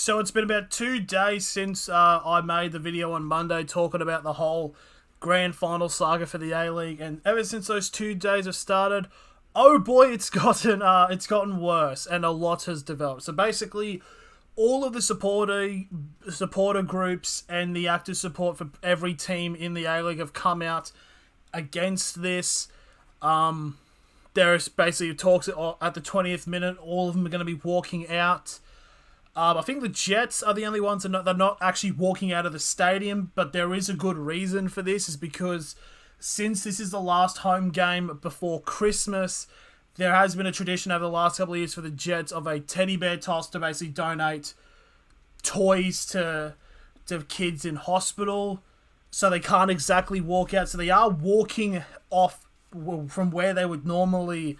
So it's been about 2 days since I made the video on Monday talking about the whole grand final saga for the A-League, and ever since those 2 days have started, oh boy, it's gotten worse, and a lot has developed. So basically, all of the supporter groups and the active support for every team in the A-League have come out against this. There's basically talks at the 20th minute. All of them are going to be walking out. I think the Jets are the only ones that they're not actually walking out of the stadium, but there is a good reason for this, is because since this is the last home game before Christmas, there has been a tradition over the last couple of years for the Jets of a teddy bear toss to basically donate toys to kids in hospital, so they can't exactly walk out. So they are walking off from where they would normally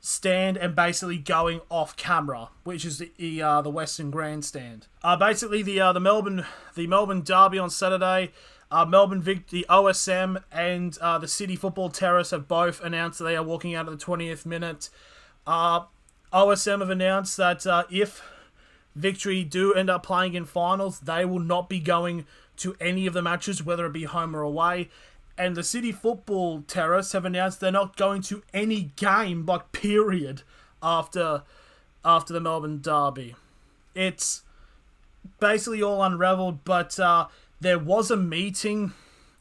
stand and basically going off camera, which is the Western Grandstand. Basically the Melbourne Derby on Saturday. The OSM and the City Football Terrace have both announced that they are walking out of the 20th minute. OSM have announced that if Victory do end up playing in finals, they will not be going to any of the matches, whether it be home or away. And the City Football Terrace have announced they're not going to any game, period, after the Melbourne Derby. It's basically all unraveled, but there was a meeting,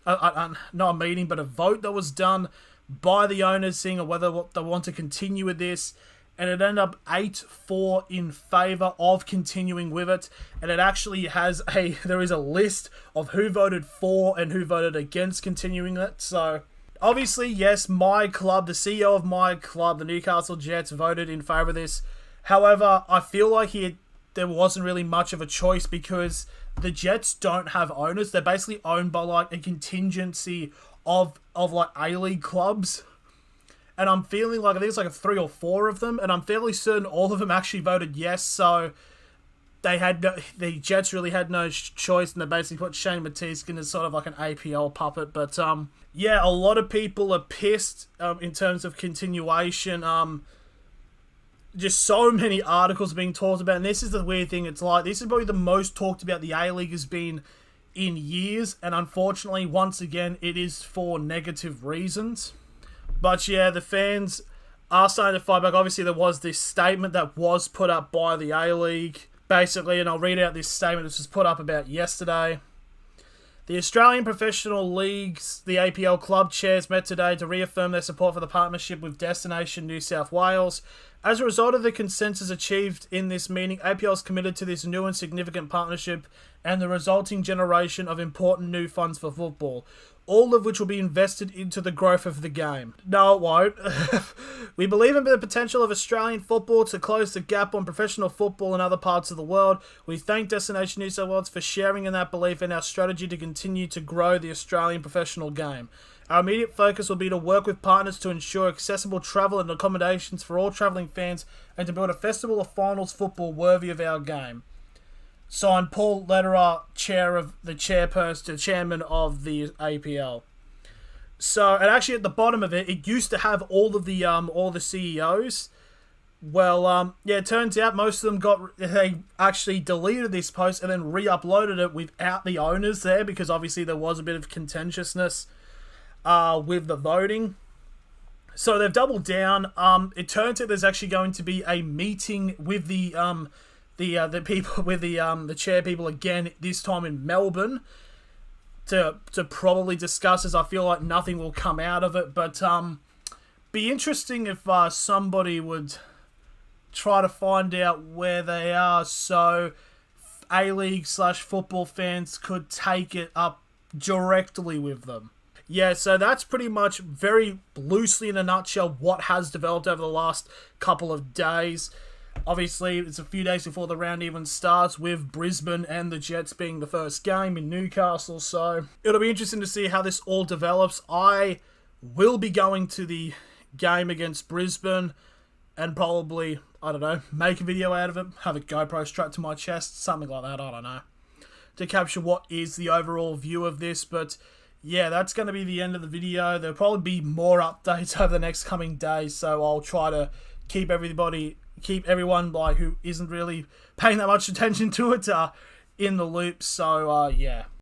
not a meeting, but a vote that was done by the owners saying whether they want to continue with this, and it ended up 8-4 in favour of continuing with it. And it actually there is a list of who voted for and who voted against continuing it. So obviously, yes, my club, the CEO of my club, the Newcastle Jets, voted in favour of this. However, I feel like there wasn't really much of a choice, because the Jets don't have owners. They're basically owned by a contingency of A-League clubs. And I'm feeling like, I think it's like 3 or 4 of them, and I'm fairly certain all of them actually voted yes, so the Jets really had no choice, and they basically put Shane Matisse in as sort of like an APL puppet. But yeah, a lot of people are pissed in terms of continuation. Just so many articles being talked about, and this is the weird thing, it's like, this is probably the most talked about the A-League has been in years, and unfortunately, once again, it is for negative reasons. But yeah, the fans are starting to fight back. Obviously, there was this statement that was put up by the A-League, basically, and I'll read out this statement that was put up about yesterday. The Australian Professional Leagues, the APL club chairs, met today to reaffirm their support for the partnership with Destination New South Wales. As a result of the consensus achieved in this meeting, APL is committed to this new and significant partnership and the resulting generation of important new funds for football, all of which will be invested into the growth of the game. No, it won't. We believe in the potential of Australian football to close the gap on professional football in other parts of the world. We thank Destination New South Wales for sharing in that belief and our strategy to continue to grow the Australian professional game. Our immediate focus will be to work with partners to ensure accessible travel and accommodations for all travelling fans, and to build a festival of finals football worthy of our game. Signed, Paul Lederer, chairman of the APL. So, and actually at the bottom of it, it used to have all the CEOs. Well, yeah, it turns out most of them they actually deleted this post and then re-uploaded it without the owners there, because obviously there was a bit of contentiousness with the voting. So they've doubled down. It turns out there's actually going to be a meeting with the people, with the chair people again, this time in Melbourne, to probably discuss this. I feel like nothing will come out of it, but be interesting if somebody would try to find out where they are, so A-League / football fans could take it up directly with them. Yeah, so that's pretty much, very loosely in a nutshell, what has developed over the last couple of days. Obviously, it's a few days before the round even starts, with Brisbane and the Jets being the first game in Newcastle, so it'll be interesting to see how this all develops. I will be going to the game against Brisbane and probably, I don't know, make a video out of it, have a GoPro strapped to my chest, something like that, I don't know, to capture what is the overall view of this. But yeah, that's going to be the end of the video. There'll probably be more updates over the next coming days, so I'll try to keep everyone like who isn't really paying that much attention to it in the loop. So yeah.